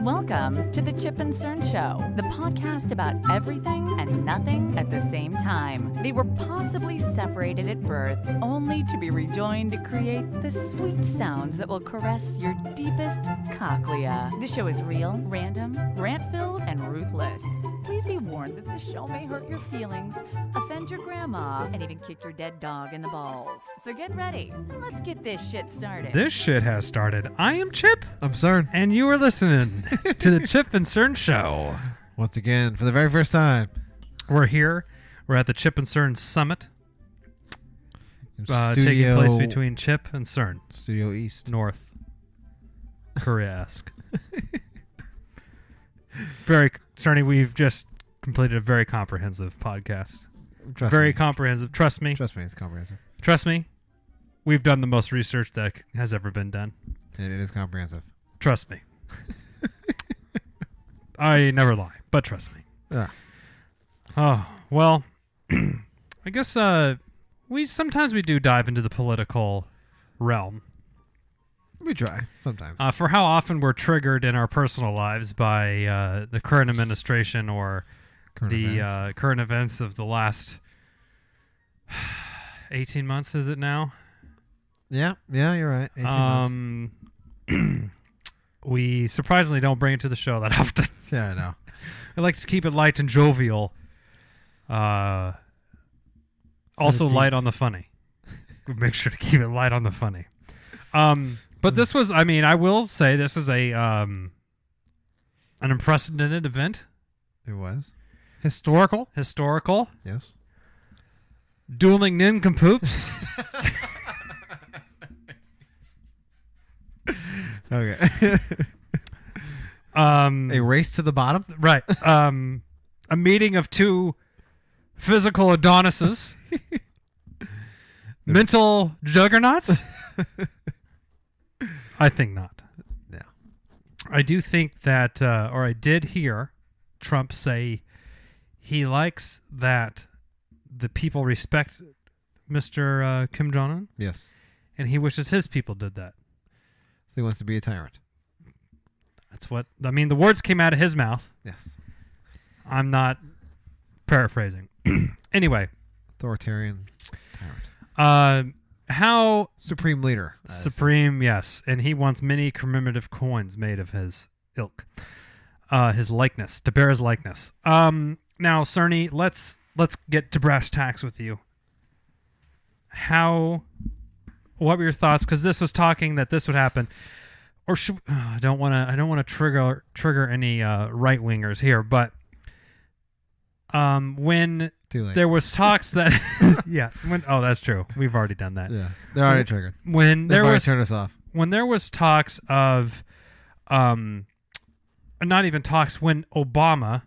Welcome to the Chip and Cern Show, the podcast about everything and nothing at the same time. They were possibly separated at birth, only to be rejoined to create the sweet sounds that will caress your deepest cochlea. The show is real, random, rant-filled, and ruthless. Please be warned that the show may hurt your feelings, offend your grandma, and even kick your dead dog in the balls. So get ready, and let's get this shit started. This shit has started. I am Chip. I'm Cern. And you are listening to the Chip and Cern Show. Once again, for the very first time. We're here. We're at the Chip and Cern Summit. Studio, Taking place between Chip and Cern. Studio East. North Korea-esque. Very, Cerny, we've just completed a very comprehensive podcast. Trust Very me. comprehensive. Trust me. Trust me, it's comprehensive. Trust me. We've done the most research that has ever been done. And it is comprehensive. Trust me. I never lie, but trust me. Yeah. Oh, well, I guess we sometimes do dive into the political realm. We try, sometimes. For how often we're triggered in our personal lives by the current administration or current events of the last 18 months, is it now? Yeah, you're right. 18 months. We surprisingly don't bring it to the show that often. Yeah, I know. I like to keep it light and jovial. Also deep. light on the funny. Make sure to keep it light on the funny. But this was, I mean, I will say this is an unprecedented event. It was. Historical? Yes. Yes. Dueling nincompoops. Okay. A race to the bottom? Right. A meeting of two physical Adonises. Mental juggernauts? I think not. No. I do think that, or I did hear Trump say he likes that the people respect Mr. Kim Jong-un. Yes. And he wishes his people did that. So he wants to be a tyrant. That's what, I mean, the words came out of his mouth. Yes. I'm not paraphrasing. Anyway. Authoritarian tyrant. How... Supreme leader. Supreme, yes. And he wants many commemorative coins made of his ilk. His likeness, to bear his likeness. Now, Cerny, let's get to brass tacks with you. What were your thoughts? Because this was talking that this would happen. Or I don't want to trigger any right wingers here, but when there was talks that that's true. We've already done that. Yeah, they're already triggered. When there was turn us off. When there was talks of, not even talks, when Obama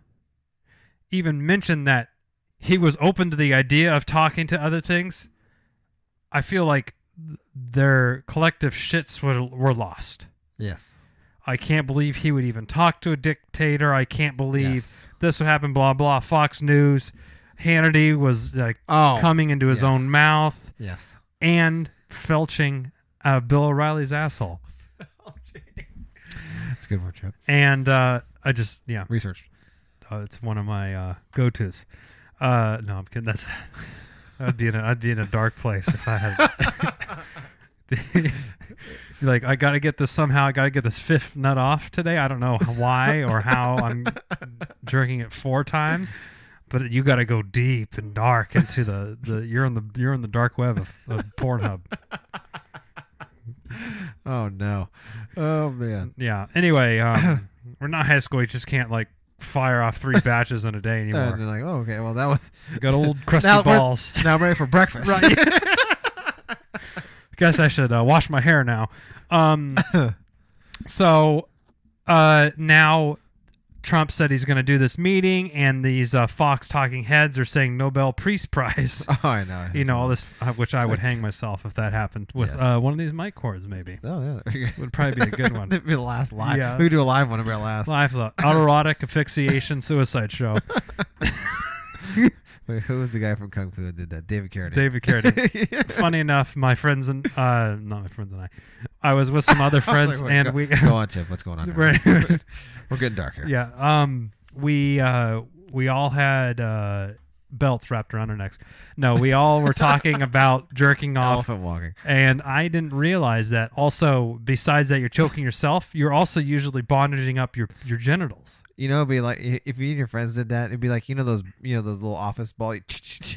even mentioned that he was open to the idea of talking to other things, I feel like their collective shits were lost. Yes. I can't believe he would even talk to a dictator. I can't believe this would happen, blah, blah. Fox News. Hannity was coming into his own mouth. Yes. And felching Bill O'Reilly's asshole. That's a good word, Chip. And I just, researched. It's one of my go-tos. No, I'm kidding. I'd be in a dark place if I had... Like, I got to get this fifth nut off today. I don't know why or how I'm jerking it 4 times, but you got to go deep and dark into the you're in the dark web of Pornhub. Oh no. Oh man. Yeah. Anyway, we're not high school. You just can't fire off 3 batches in a day anymore. And they're like, oh, okay, well that was got old crusty balls. Now I'm ready for breakfast. Right. Guess I should wash my hair now. So now Trump said he's going to do this meeting, and these Fox talking heads are saying Nobel Peace Prize. Oh, I know. You know, all this, which I would hang myself if that happened with one of these mic cords, maybe. Oh, yeah. Would probably be a good one. It'd be the last live. Yeah. We could do a live one. It'd be our last. Live autoerotic asphyxiation suicide show. Wait, Wait, who was the guy from Kung Fu that did that? David Carradine. David Carradine. Funny enough, my friends and not my friends and I was with some other friends, Like, and go, we go on, Chip. What's going on? Right. We're getting dark here. Yeah. We all had belts wrapped around our necks. No, we all were talking about jerking off, Elephant walking. and I didn't realize that. Also, besides that, you're choking yourself. You're also usually bondaging up your genitals. You know, it'd be like if you and your friends did that. It'd be like those little office ball. It's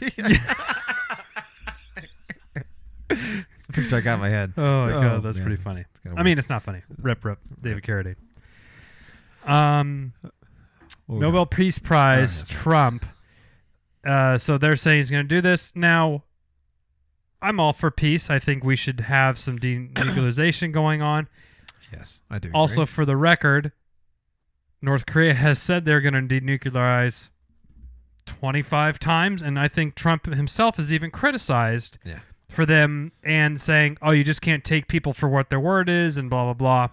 the picture I got in my head. Oh my god, that's man. pretty funny. kinda I mean, it's not funny. Rip, David Carradine. What we Nobel Peace Prize, that's right. Trump. So they're saying he's going to do this. Now, I'm all for peace. I think we should have some denuclearization going on. Yes, I do. Also, agree. for the record, North Korea has said they're going to denuclearize 25 times, and I think Trump himself has even criticized Yeah. for them and saying, "Oh, you just can't take people for what their word is," and blah blah blah.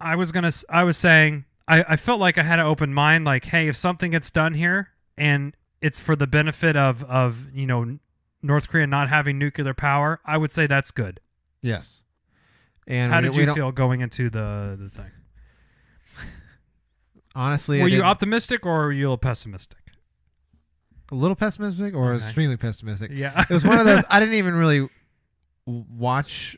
I was saying I felt like I had an open mind. Like, hey, if something gets done here and it's for the benefit of North Korea not having nuclear power, I would say that's good. Yes. And How we- did we you don't- feel going into the thing? Honestly, Were I you didn't- optimistic or were you a little pessimistic? a little pessimistic or Okay. extremely pessimistic? Yeah, It was one of those. I didn't even really watch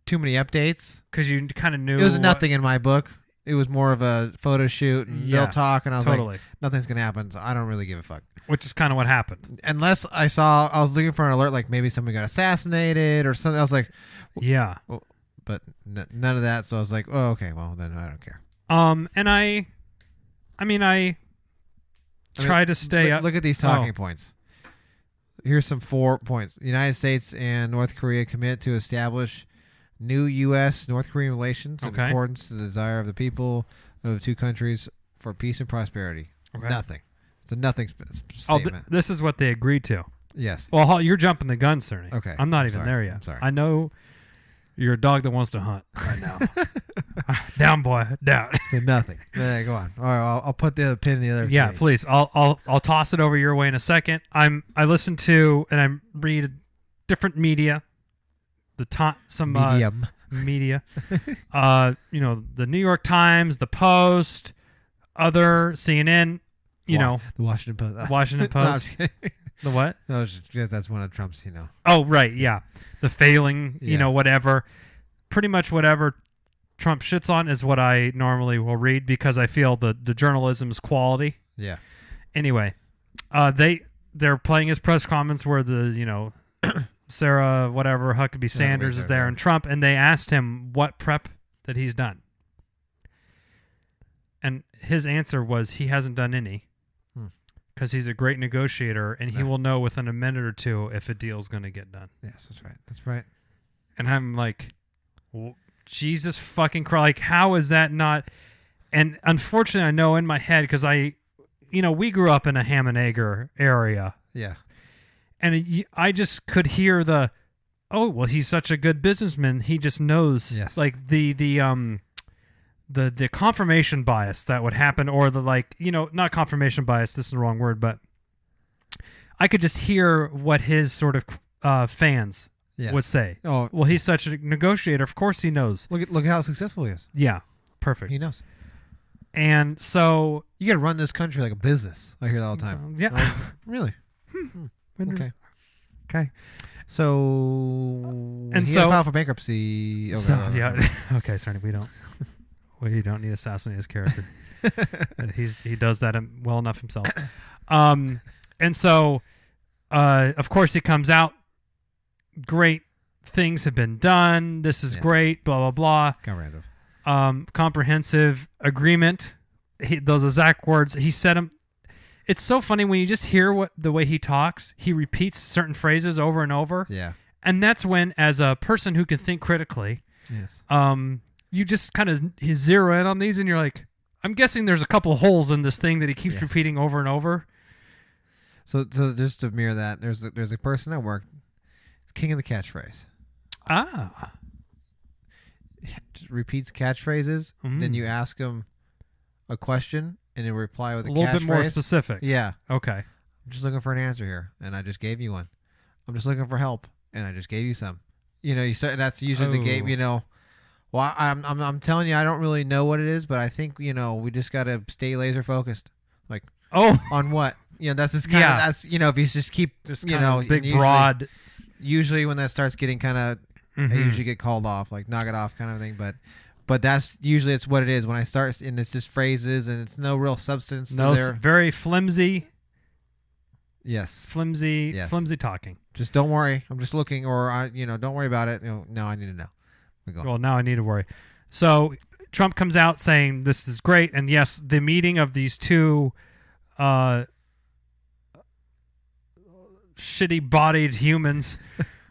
too many updates. because you kind of knew It was what- nothing in my book. It was more of a photo shoot and Yeah, they'll talk, and I was totally, like, nothing's gonna happen. So I don't really give a fuck. which is kind of what happened. Unless I was looking for an alert, like maybe somebody got assassinated or something. I was like, Yeah. but none of that. So I was like, oh, okay, well then I don't care. And I try to stay up. Look at these talking points. Here's some 4 points. The United States and North Korea commit to establish new U.S.-North Korean relations in Okay. accordance to the desire of the people of the two countries for peace and prosperity. Okay. Nothing. It's a nothing Oh, statement. this is what they agreed to. Yes. Well, you're jumping the gun, Cerny. Okay, I'm not I'm even sorry. there yet. I'm sorry. I know you're a dog that wants to hunt right now. Down, boy, down. Nothing. Go on. All right, I'll put the pin in the other. Yeah, thing. please. I'll toss it over your way in a second. I listen to and I read different media. Some Medium. media. The New York Times, the Post, other CNN. The Washington Post. Washington No, I'm Post. just kidding. The what? No, it's just- that's one of Trump's. Oh, right, yeah. The failing, Yeah. whatever. Pretty much whatever Trump shits on is what I normally will read because I feel the journalism's quality. Yeah. Anyway, they're playing his press comments where the Sarah whatever Huckabee Sanders is there and Trump, and they asked him what prep that he's done, and his answer was he hasn't done any because he's a great negotiator and he will know within a minute or two if a deal's going to get done. Yes, that's right. That's right. And I'm like, well, Jesus fucking Christ! Like, how is that not? And unfortunately, I know in my head because we grew up in a ham and egger area. Yeah. And I just could hear well, he's such a good businessman. He just knows, Yes. like the confirmation bias that would happen, or not confirmation bias. This is the wrong word, but I could just hear what his sort of fans Yes. would say. Oh, Well, he's such a negotiator. Of course, he knows. look how successful he is. Yeah, perfect. He knows. And so, You got to run this country like a business. I hear that all the time. yeah. Oh, really? Okay. Okay. So And he so- had to file for bankruptcy. Okay. So, yeah. Okay, sorry, we don't need to assassinate his character. He does that well enough himself. And so, of course, he comes out. Great things have been done. This is Yes. great. Blah blah blah. Comprehensive. Comprehensive agreement. Those exact words he said them. It's so funny when you just hear the way he talks. He repeats certain phrases over and over, Yeah. and that's when, as a person who can think critically, Yes. you just kind of zero in on these, and you're like, I'm guessing there's a couple holes in this thing that he keeps Yes. repeating over and over. So just to mirror that, there's a person at work. It's king of the catchphrase. Ah, Just repeats catchphrases. Then Mm. you ask him a question, and then reply with A a little bit more catchphrase. specific. Yeah. Okay. I'm just looking for an answer here, and I just gave you one. I'm just looking for help, and I just gave you some. You start. That's usually the game. Oh. Well, I'm telling you, I don't really know what it is, but I think we just gotta stay laser focused. Like on what? That's just kind of that's if you just keep just big big broad. Usually when that starts getting kind of, I usually get called off, like knock it off kind of thing. But that's usually it's what it is when I start, and it's just phrases, and it's no real substance. No, to their, very flimsy. yes, Flimsy talking. Just don't worry. I'm just looking, or don't worry about it. No, I need to know. We go. Well, now I need to worry. So Trump comes out saying this is great, and yes, the meeting of these two shitty-bodied humans,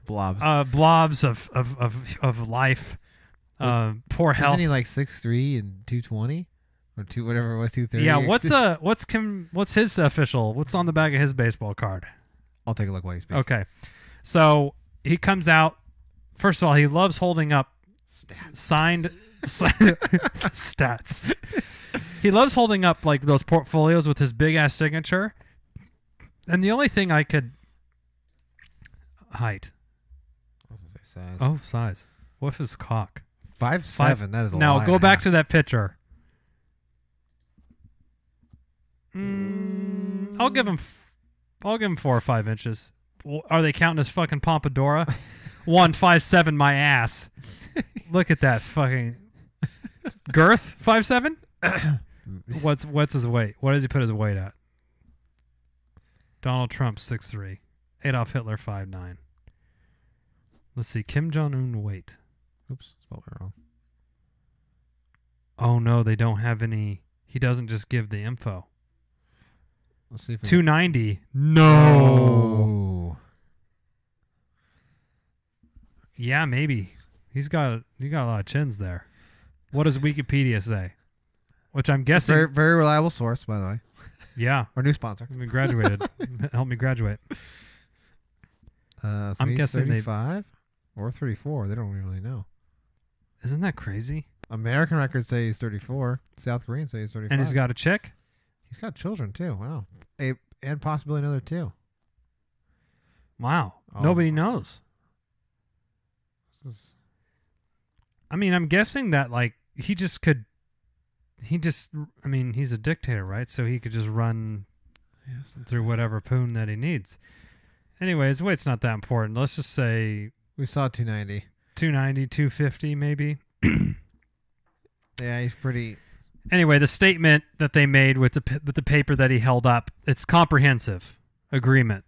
blobs of life, poor health. Isn't he like 6'3" and 220 or whatever it was, 230? Yeah. What's his official? What's on the back of his baseball card? I'll take a look while you speak. Okay, so he comes out. First of all, he loves holding up signed stats. He loves holding up like those portfolios with his big ass signature. And the only thing I could height. I was gonna say size. Oh, size. What if his cock? 5'7". That is a lot. Now go back to that picture. I'll give him 4 or 5 inches. Are they counting as fucking Pompadora? 1.57 my ass. Look at that fucking girth. 5'7". What's his weight? What does he put his weight at? Donald Trump 6'3". Adolf Hitler 5'9". Let's see. Kim Jong-un weight. Oops, spelled it wrong. Oh no, they don't have any. He doesn't just give the info. Let's see if 290. No. Oh. Yeah, maybe. He got a lot of chins there. What does Wikipedia say? Which I'm guessing. Very, very reliable source, by the way. Yeah. Our new sponsor. We graduated. Help me graduate. So I'm guessing 35 or 34. They don't really know. Isn't that crazy? American records say he's 34. South Korean say he's 35. And he's got a chick? He's got children too. Wow. And possibly another 2. Wow. Oh. Nobody knows. I mean, I'm guessing that like he's a dictator, right? So he could just run through whatever poon that he needs. Anyway, his weight's not that important. Let's just say We saw 290. 290, 250 maybe. Yeah, he's pretty. Anyway, the statement that they made with the paper that he held up, it's comprehensive agreement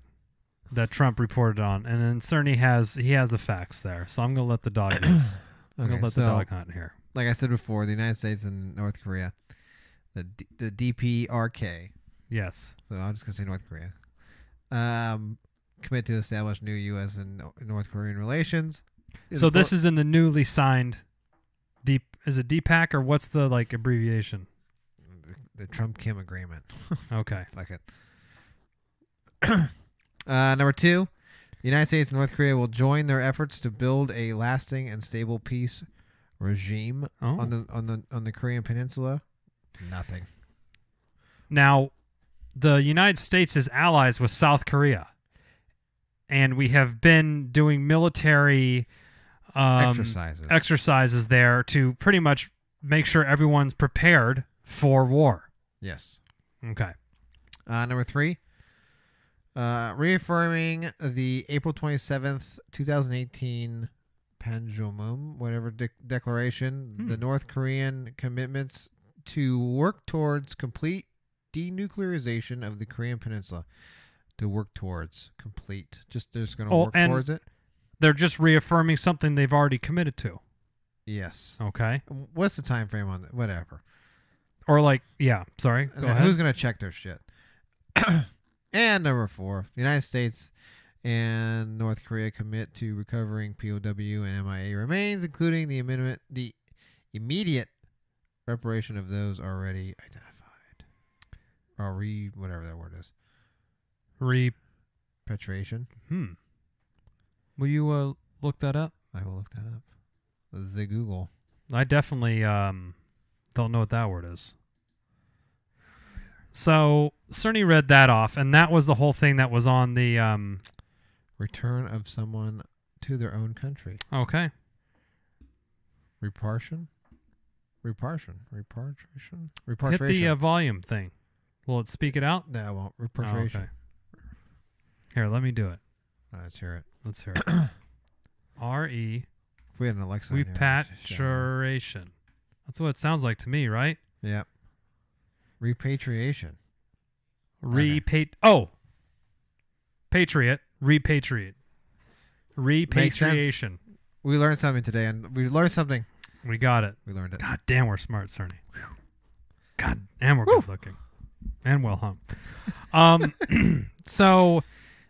that Trump reported on, and then Cerny has the facts there. So I'm gonna let the dog loose. I'm gonna let the dog hunt here. Like I said before, the United States and North Korea, the DPRK. Yes. So I'm just gonna say North Korea. Commit to establish new U.S. and North Korean relations. So this is in the newly signed is it DPAC or what's the like abbreviation? The Trump-Kim agreement. Okay. Fuck it. Number 2, the United States and North Korea will join their efforts to build a lasting and stable peace regime on the Korean Peninsula. Nothing. Now, the United States is allies with South Korea, and we have been doing military exercises there to pretty much make sure everyone's prepared for war. Yes. Okay. Number 3, reaffirming the April 27th, 2018 Panmunjom, whatever declaration, the North Korean commitments to work towards complete denuclearization of the Korean Peninsula. To work towards complete. They're just going to work towards it. They're just reaffirming something they've already committed to. Yes. Okay. What's the time frame on that? Whatever. Or like, yeah, sorry. Go ahead. Who's going to check their shit? And number 4, the United States and North Korea commit to recovering POW and MIA remains, including the immediate reparation of those already identified. Or whatever that word is. Repatriation. Will you look that up? I will look that up. The Google. I definitely don't know what that word is. So Cerny read that off, and that was the whole thing that was on the. Return of someone to their own country. Okay. Repatriation. Hit the volume thing. Will it speak it out? No, it won't. Oh, Repatriation. okay. Here, let me do it. Let's hear it. Let's hear it. R-E. If we had an Alexa. in here, Repatriation. That's what it sounds like to me, right? Yep. Repatriation. Patriot. Repatriate. Repatriation. We learned something today, and we learned something. We got it. We learned it. God damn, we're smart, Cerny. God, and we're good looking. And well hung. So,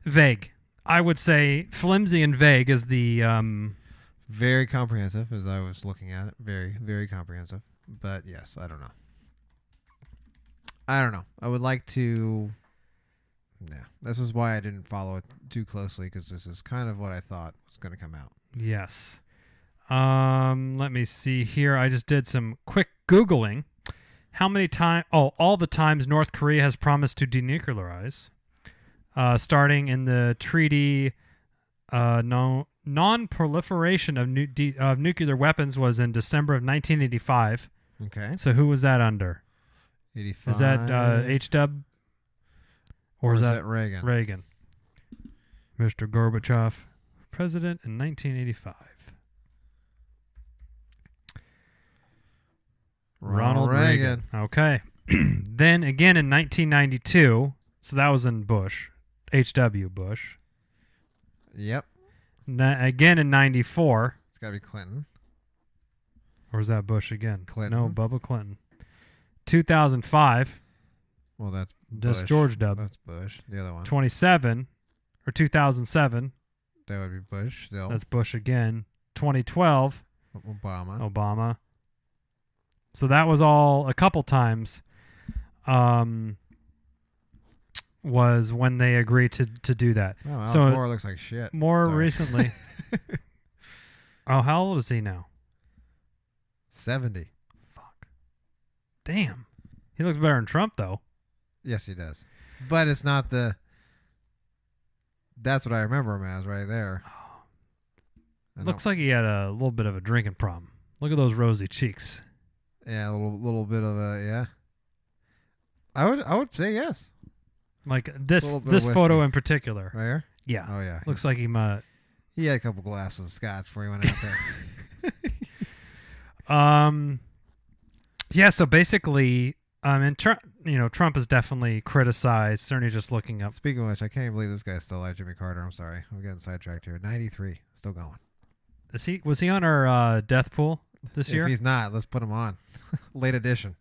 vague. I would say flimsy and vague is the... Very comprehensive, as I was looking at it. Very, very comprehensive. But yes, I don't know. I would like to... Yeah, this is why I didn't follow it too closely, because this is kind of what I thought was going to come out. Yes. Let me see here. I just did some quick Googling. How many times... Oh, all the times North Korea has promised to denuclearize. Starting in the treaty... Non-proliferation of nuclear weapons was in December of 1985. Okay. So who was that under? 85. Is that H-Dub? Or is that Reagan? Reagan. Mr. Gorbachev, president in 1985. Ronald Reagan. Okay. Then again in 1992, so that was in Bush, H.W. Bush. Yep. Again in 94. It's got to be Clinton. Or was that Bush again? Clinton. No, Bubba Clinton. 2005. Well, that's That's Bush. George W. That's Bush. The other one. 27. Or 2007. That would be Bush still. That's Bush again. 2012. Obama. So that was all a couple times. Was when they agreed to do that. Oh, Al So Gore looks like shit. More Sorry. recently. Oh, how old is he now? 70. Fuck. Damn. He looks better than Trump, though. Yes, he does. But it's not the... That's what I remember him as right there. Looks like he had a little bit of a drinking problem. Look at those rosy cheeks. Yeah, a little bit of a... Yeah. I would say yes. Like this Little bit this of photo whiskey. in particular. Right here? Yeah. Oh, yeah. Looks like he might... He had a couple glasses of scotch before he went out there. Yeah, so basically, and Trump is definitely criticized. Certainly just looking up. Speaking of which, I can't believe this guy's still alive, Jimmy Carter. I'm sorry. I'm getting sidetracked here. 93. Still going. Was he on our death pool this year? If he's not, let's put him on. Late edition.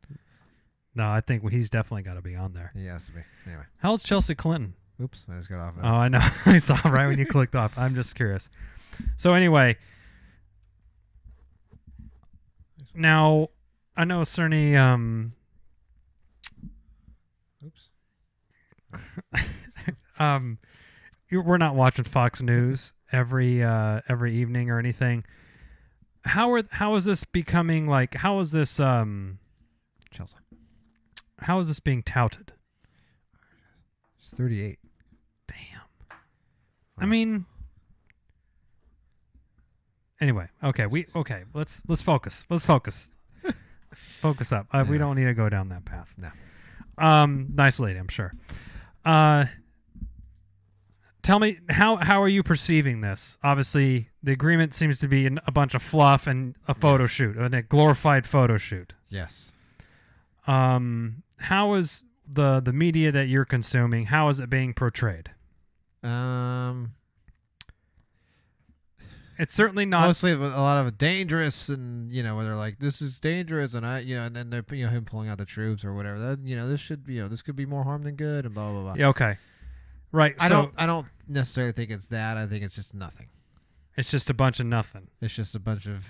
No, I think he's definitely got to be on there. He has to be. Anyway. How old's Chelsea Clinton? Oops, I just got off of Oh, that. I know. I saw right when you clicked off. I'm just curious. So anyway, now I know Cerny. Oops. We're not watching Fox News every evening or anything. How is this becoming like? How is this Chelsea. How is this being touted? She's 38. Damn. I mean. Anyway, okay, let's focus. Let's focus. Focus up. We don't need to go down that path. No. Nice lady, I'm sure. Tell me, how are you perceiving this? Obviously, the agreement seems to be a bunch of fluff and a photo shoot, and a glorified photo shoot. Yes. How is the media that you're consuming? How is it being portrayed? It's certainly not. Mostly a lot of dangerous, and where they're like, "This is dangerous," and and then they're him pulling out the troops or whatever. That this should be this could be more harm than good, and blah blah blah. Yeah. Okay. Right. I don't necessarily think it's that. I think it's just nothing. It's just a bunch of nothing. It's just a bunch of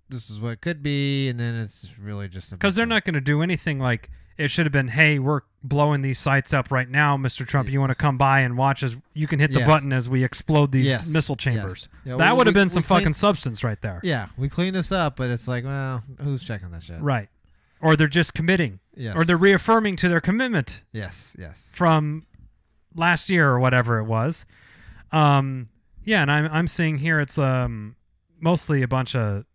this is what it could be, and then it's really just because they're not going to do anything like it should have been. Hey, we're blowing these sites up right now, Mr. Trump. You want to come by and watch as you can hit the button as we explode these missile chambers. Yes. Yeah, that would have been some clean, fucking substance right there. Yeah, we clean this up, but it's like, well, who's checking that shit? Right. Or they're just committing. Yes. or they're reaffirming to their commitment Yes. Yes. from last year or whatever it was. Yeah, and I'm seeing here it's mostly a bunch of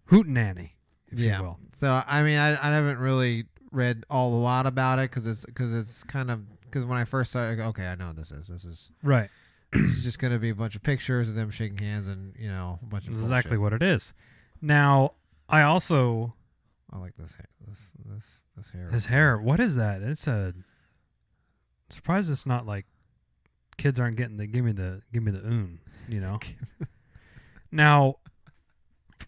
hootenanny, if you will. So I mean, I haven't really read a lot about it because when I first started, I go, okay, I know what this is. This is Right. this is just going to be a bunch of pictures of them shaking hands and a bunch of That's bullshit. exactly what it is. Now, I also I like this hair. This hair. his hair. What is that? It's a surprised it's not like kids aren't getting the give me the oon. Now,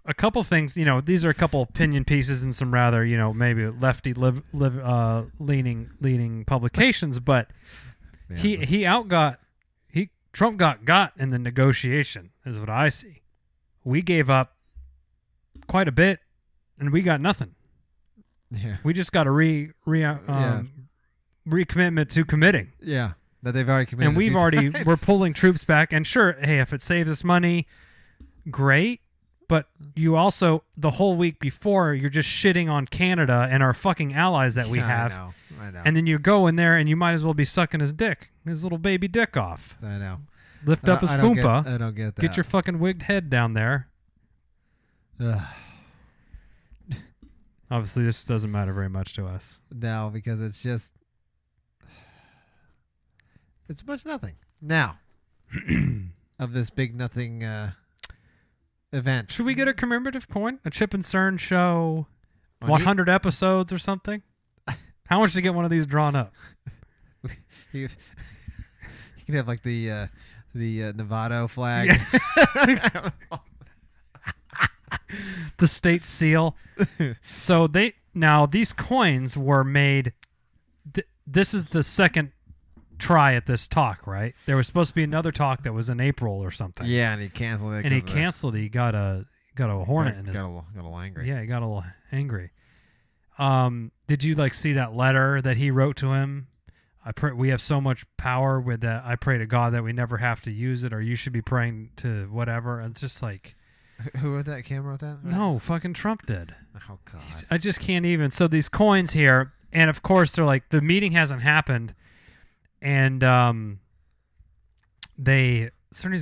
a couple things. These are a couple opinion pieces and some rather maybe lefty leaning publications, but Yeah, Trump got in the negotiation is what I see. We gave up quite a bit, and we got nothing. Yeah. We just got a recommitment to committing, Yeah. That they've already committed. and a we've few already times. we're pulling troops back. And sure, hey, if it saves us money, great. But you also the whole week before you're just shitting on Canada and our fucking allies that we have. I know. And then you go in there and you might as well be sucking his little baby dick off. I know. Lift up his I don't foompa. I don't get that. Get your fucking wigged head down there. Ugh. Obviously, this doesn't matter very much to us. No, because it's much nothing. Now, of this big nothing event. Should we get a commemorative coin? A Chip and Cern show, On 100 episodes or something? How much to get one of these drawn up? You can have like the Nevada flag. The state seal. So these coins were made. This is the second try at this talk, right? There was supposed to be another talk that was in April or something. Yeah, and he canceled it. And he canceled it. He got a hornet in his. Got a little angry. Yeah, he got a little angry. Did you see that letter that he wrote to him? We have so much power with that. I pray to God that we never have to use it, or you should be praying to whatever. And it's just like, Who wrote that? Cam wrote that? no, fucking Trump did. Oh God. I just can't even. So these coins here, and of course they're like the meeting hasn't happened, and Cerny's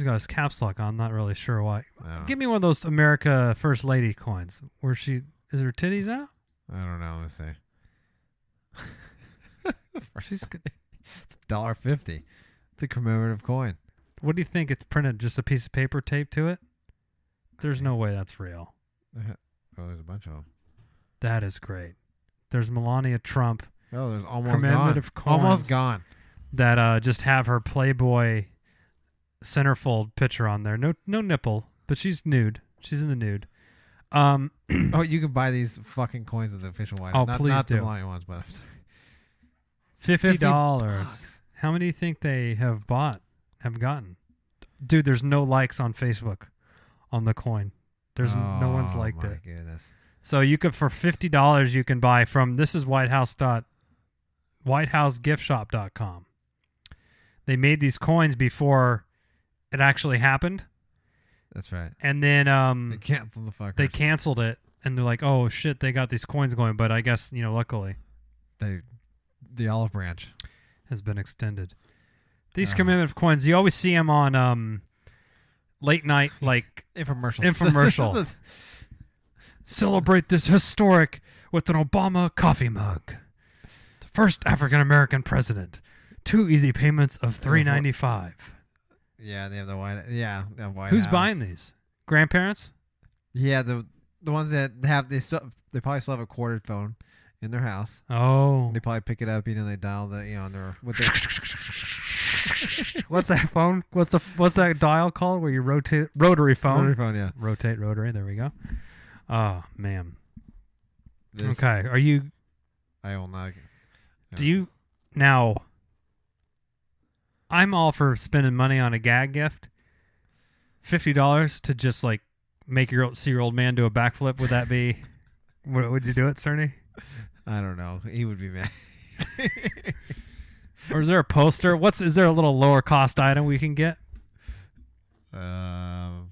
got his caps lock on. I'm not really sure why. Give me one of those America First Lady coins. Is her titties out? I don't know. Let's see. She's good. It's $1.50. It's a commemorative coin. What do you think? It's printed just a piece of paper taped to it? There's no way that's real. Oh, there's a bunch of them. That is great. There's Melania Trump Oh, there's almost gone. commemorative coins Almost gone. that just have her Playboy centerfold picture on there. No nipple, but she's nude. She's in the nude. Oh, you can buy these fucking coins at the official White Oh, House. please not do. the Melania ones, but I'm sorry. $50. How many do you think they have gotten? Dude, there's no likes on Facebook on the coin. There's no one's liked it. Goodness. So you could, for $50, you can buy from, this is whitehousegiftshop.com. They made these coins before it actually happened. That's right. And then They canceled the fuckers. they canceled it. And they're like, oh, shit, they got these coins going. But I guess, luckily, The olive branch. has been extended. These commemorative coins, you always see them on late night, infomercial. Celebrate this historic with an Obama coffee mug. The first African-American president. 2 easy payments of $3.95. Yeah, they have the White. Yeah, the White Who's House. buying these? Grandparents? Yeah, the ones that have they probably still have a corded phone in their house. Oh. They probably pick it up, they dial the their with their What's that phone? What's that dial called where you rotate? Rotary phone. rotary phone. Yeah. Rotate rotary. There we go. Oh, man. This- Okay. Are you... I will not. Do you... Now... I'm all for spending money on a gag gift. $50 to just make see your old man do a backflip. Would that be? Would you do it, Cerny? I don't know. He would be mad. Or is there a poster? Is there a little lower cost item we can get? Um.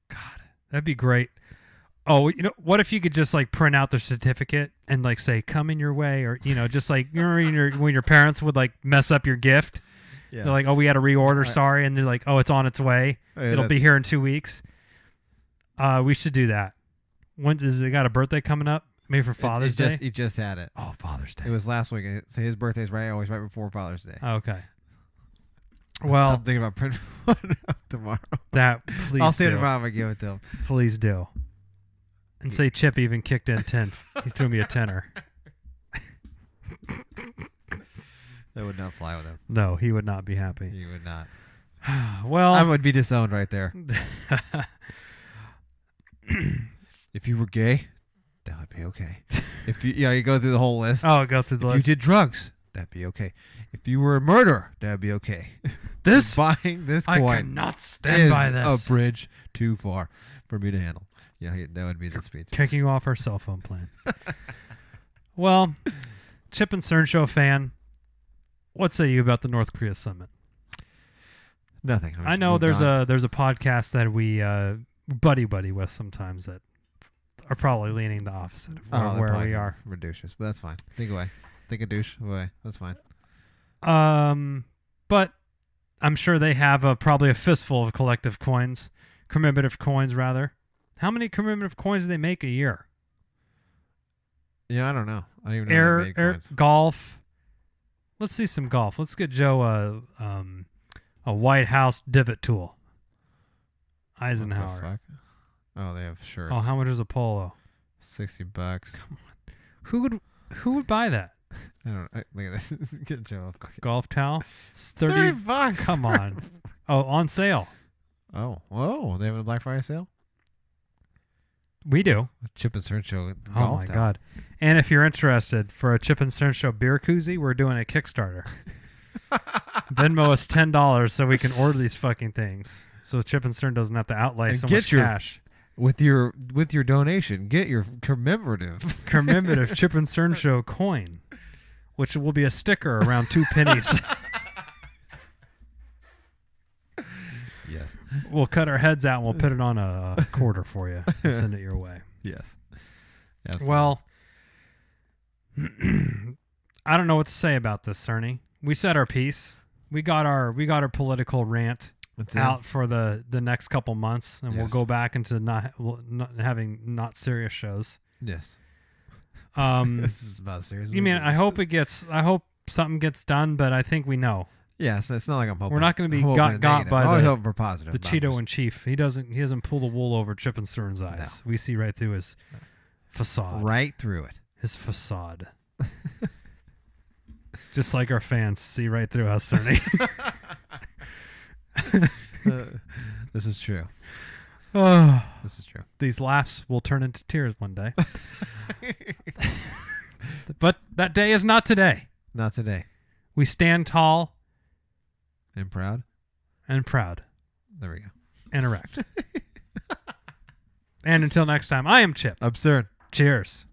God, that'd be great. Oh, what if you could just like print out their certificate and like say "coming your way," or just like you remember when your parents would like mess up your gift. Yeah. They're like, "Oh, we had to reorder, sorry," and they're like, "Oh, it's on its way. Hey, It'll be here in 2 weeks." We should do that. When is it got a birthday coming up? Maybe for Father's Day. He just had it. Oh, Father's Day. It was last week. So his birthday's always right before Father's Day. Okay. Well, I'm thinking about printing one up tomorrow. please I'll see do. it tomorrow if I give it to him. Please do. And say Chip even kicked in 10. He threw me a tenner. That would not fly with him. No, he would not be happy. He would not. Well, I would be disowned right there. If you were gay, that would be okay. If you go through the whole list. oh, go through the If list. you did drugs, that'd be okay. If you were a murderer, that'd be okay. This Buying this I coin cannot stand is by this. a bridge too far for me to handle. Yeah, that would be the speech. Taking you off our cell phone plan. Well, Chip and Cern Show fan, what say you about the North Korea summit? Nothing. I know there's a podcast that we buddy with sometimes that are probably leaning the opposite of where we are. Reduces, but that's fine. Think away. Think a douche away. That's fine. But I'm sure they have probably a fistful of collective coins, commemorative coins rather. How many commemorative coins do they make a year? Yeah, I don't know. I don't even know. Air golf. Let's see some golf. Let's get Joe a White House divot tool. Eisenhower. What the fuck? Oh, they have shirts. Oh, how much is a polo? $60. Come on. Who would buy that? I don't know. Look at this. Get Joe. Golf towel? It's $30. Come on. Oh, on sale. Oh, whoa! They have a Black Friday sale. We do. Chip and Cern Show. Oh my God! And if you're interested for a Chip and Cern Show beer koozie, we're doing a Kickstarter. Venmo us $10 so we can order these fucking things. So Chip and Cern doesn't have to outlay And so get much your- cash. With your donation, get your commemorative. Commemorative Chip and Cern Show coin, which will be a sticker around 2 pennies. Yes. We'll cut our heads out and we'll put it on a quarter for you and send it your way. Yes. Absolutely. Well, I don't know what to say about this, Cerny. We said our piece. We got our political rant That's it. out for the next couple months, and we'll Yes. go back into not having not serious shows. Yes. This is about serious. I mean, I hope something gets done, but I think we know Yes, it's not like I'm hoping. we're not going to be hoping got negative. by I'm always the hoping for positive. the but I'm Cheeto just- in chief. He doesn't pull the wool over Chip and Cern's eyes. We see right through his facade. right through it. His facade. Just like our fans see right through us, Cerny. This is true. Oh, This is true. these laughs will turn into tears one day. But that day is not today. Not today. We stand tall And proud. and proud There we go. and erect. And until next time, I am Chip. Absurd. Cheers.